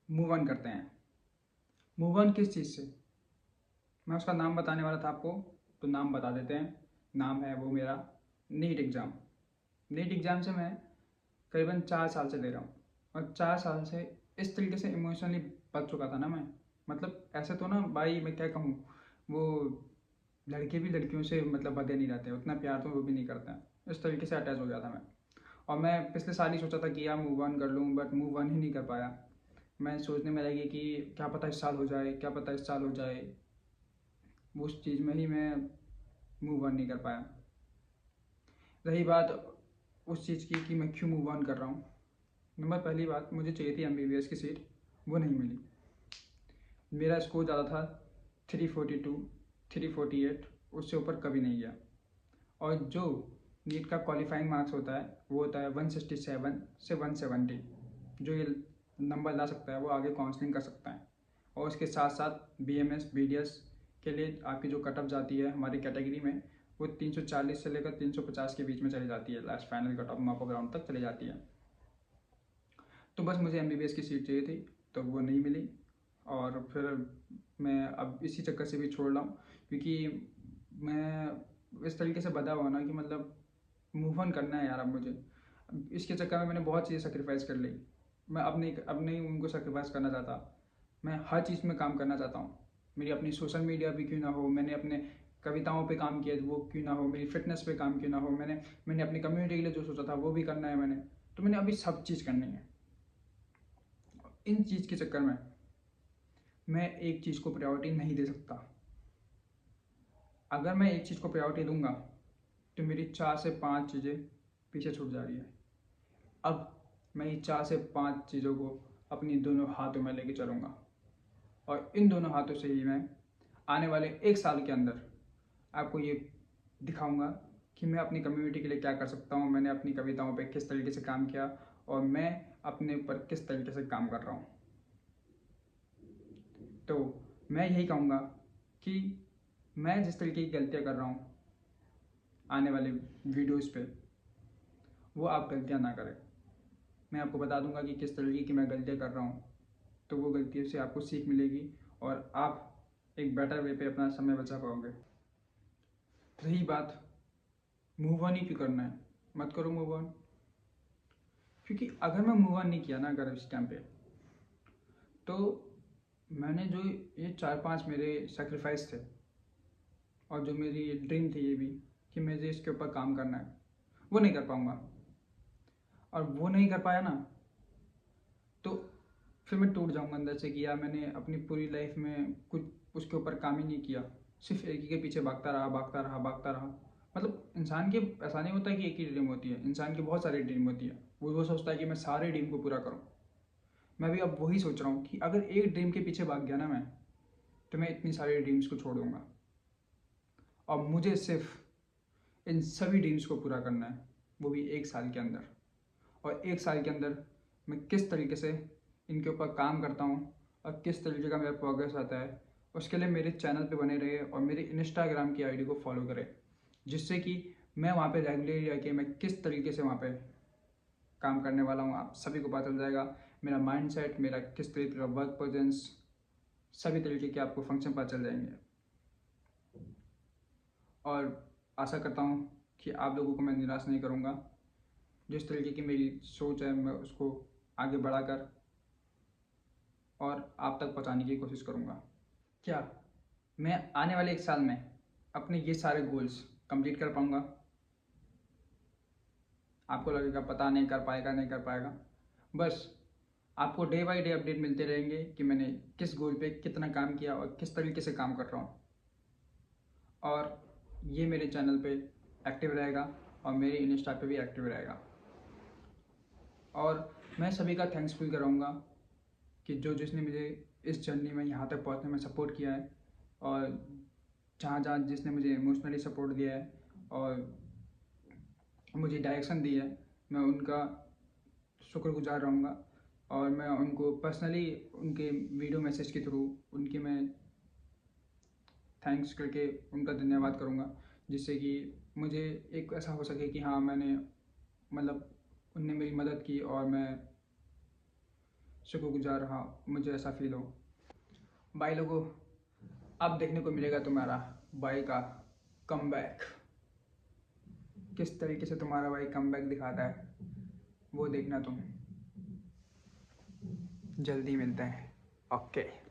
Move on करते हैं। Move on किस चीज़ से? मैं उसका नाम बताने वाला था आपको, तो नाम बता देते हैं। नाम है वो मेरा नीट एग्ज़ाम। नीट एग्ज़ाम से मैं करीबन 4 साल से दे रहा हूँ, और 4 साल से इस तरीके से इमोशनली बच चुका था ना मैं। मतलब ऐसे तो ना भाई, मैं क्या कहूँ, वो लड़के भी लड़कियों से मतलब बदे नहीं रहते, उतना प्यार तो वो भी नहीं करते हैं। इस तरीके से अटैच हो गया था मैं। और मैं पिछले साल ही सोचा था कि यार मूव ऑन कर लूँ, बट मूव ऑन ही नहीं कर पाया। मैं सोचने में लगी कि क्या पता इस साल हो जाए, क्या पता इस साल हो जाए। उस चीज़ में ही मैं मूव ऑन नहीं कर पाया। रही बात उस चीज़ की कि मैं क्यों मूव ऑन कर रहा हूँ। नंबर पहली बात, मुझे चाहिए थी एमबीबीएस की सीट, वो नहीं मिली। मेरा स्कोर ज़्यादा था, 342, 348, उससे ऊपर कभी नहीं गया। और जो नीट का क्वालिफाइंग मार्क्स होता है वो होता है 167 से 170। जो ये नंबर ला सकता है वो आगे काउंसलिंग कर सकता है। और उसके साथ साथ बीएमएस बीडीएस के लिए आपकी जो कट ऑफ जाती है हमारी कैटेगरी में, वो 340 से लेकर 350 के बीच में चली जाती है। Last final cut off mock ground तक चली जाती है। तो बस मुझे एमबीबीएस की सीट चाहिए थी, तो वो नहीं मिली। और फिर मैं अब इसी चक्कर से भी छोड़ रहा हूँ, क्योंकि मैं इस तरीके से बधा हुआ ना कि मतलब मूव ऑन करना है यार अब मुझे। अब इसके चक्कर में मैंने बहुत चीज़ें सेक्रीफाइस कर ली। मैं अब नहीं उनको सेक्रीफाइस करना चाहता। मैं हर चीज़ में काम करना चाहता हूँ। मेरी अपनी सोशल मीडिया भी क्यों ना हो, मैंने अपने कविताओं पे काम किया वो क्यों ना हो, मेरी फिटनेस पे काम क्यों ना हो, मैंने अपनी कम्युनिटी के लिए जो सोचा था वो भी करना है मैंने। तो मैंने अभी सब चीज़ करनी है। इन चीज़ के चक्कर में मैं एक चीज़ को प्रायोरिटी नहीं दे सकता। अगर मैं एक चीज़ को प्रायोरिटी दूंगा तो मेरी 4 से 5 चीज़ें पीछे छूट जा रही है। अब मैं ये 4 से 5 चीज़ों को अपनी दोनों हाथों में लेके चलूँगा, और इन दोनों हाथों से ही मैं आने वाले 1 साल के अंदर आपको ये दिखाऊंगा कि मैं अपनी कम्युनिटी के लिए क्या कर सकता हूँ, मैंने अपनी कविताओं पे किस तरीके से काम किया, और मैं अपने ऊपर किस तरीके से काम कर रहा हूँ। तो मैं यही कहूँगा कि मैं जिस तरीके की गलतियाँ कर रहा हूँ आने वाले वीडियोज़ पे, वो आप गलतियाँ ना करें। मैं आपको बता दूंगा कि किस तरीके की मैं गलतियाँ कर रहा हूँ, तो वो गलतियों से आपको सीख मिलेगी और आप एक बेटर वे पे अपना समय बचा पाओगे। रही बात मूव ऑन ही क्यों करना है, मत करो मूव ऑन। क्योंकि अगर मैं मूव ऑन नहीं किया ना अगर इस टाइम पे, तो मैंने जो ये 4-5 मेरे सेक्रीफाइस थे, और जो मेरी ड्रीम थी ये भी कि मुझे इसके ऊपर काम करना है, वो नहीं कर पाऊँगा। और वो नहीं कर पाया ना, तो फिर मैं टूट जाऊँगा अंदर से कि यार मैंने अपनी पूरी लाइफ में कुछ उसके ऊपर काम ही नहीं किया, सिर्फ एक ही के पीछे भागता रहा भागता रहा भागता रहा। मतलब इंसान के ऐसा नहीं होता कि एक ही ड्रीम होती है, इंसान की बहुत सारी ड्रीम होती है। वो सोचता है कि मैं सारे ड्रीम को पूरा करूँ। मैं भी अब वही सोच रहा हूँ कि अगर एक ड्रीम के पीछे भाग गया ना मैं, तो मैं इतनी सारी ड्रीम्स को छोड़ दूँगा। और मुझे सिर्फ इन सभी ड्रीम्स को पूरा करना है, वो भी 1 साल के अंदर। और 1 साल के अंदर मैं किस तरीके से इनके ऊपर काम करता हूँ और किस तरीके का मेरा प्रोग्रेस आता है, उसके लिए मेरे चैनल पे बने रहे और मेरे इंस्टाग्राम की आईडी को फॉलो करें, जिससे कि मैं वहाँ पे रेगुलरली रह के मैं किस तरीके से वहाँ पे काम करने वाला हूँ आप सभी को पता चल जाएगा। मेरा माइंडसेट, मेरा किस तरीके का वर्क प्रेजेंस, सभी तरीके के आपको फंक्शन पता चल जाएंगे। और आशा करता हूँ कि आप लोगों को मैं निराश नहीं करूँगा। जिस तरीके की मेरी सोच है मैं उसको आगे बढ़ाकर और आप तक पहुंचाने की कोशिश करूंगा। क्या मैं आने वाले 1 साल में अपने ये सारे गोल्स कंप्लीट कर पाऊंगा? आपको लगेगा पता नहीं कर पाएगा, नहीं कर पाएगा। बस आपको डे बाय डे अपडेट मिलते रहेंगे कि मैंने किस गोल पे कितना काम किया और किस तरीके से काम कर रहा हूँ। और ये मेरे चैनल पे एक्टिव रहेगा और मेरे इंस्टा पे भी एक्टिव रहेगा। और मैं सभी का थैंक्सफुल कराऊंगा कि जो जिसने मुझे इस जर्नी में यहाँ तक पहुँचने में सपोर्ट किया है, और जहाँ जहाँ जिसने मुझे इमोशनली सपोर्ट दिया है और मुझे डायरेक्शन दी है, मैं उनका शुक्रगुजार रहूँगा। और मैं उनको पर्सनली उनके वीडियो मैसेज के थ्रू उनकी मैं थैंक्स करके उनका धन्यवाद करूँगा, जिससे कि मुझे एक ऐसा हो सके कि हाँ मैंने मतलब उनने मेरी मदद की और मैं शुक्रगुजार रहा, मुझे ऐसा फील हो। भाई लोगों, अब देखने को मिलेगा तुम्हारा भाई का कमबैक। किस तरीके से तुम्हारा भाई कमबैक दिखाता है वो देखना तुम। जल्दी मिलते हैं। ओके।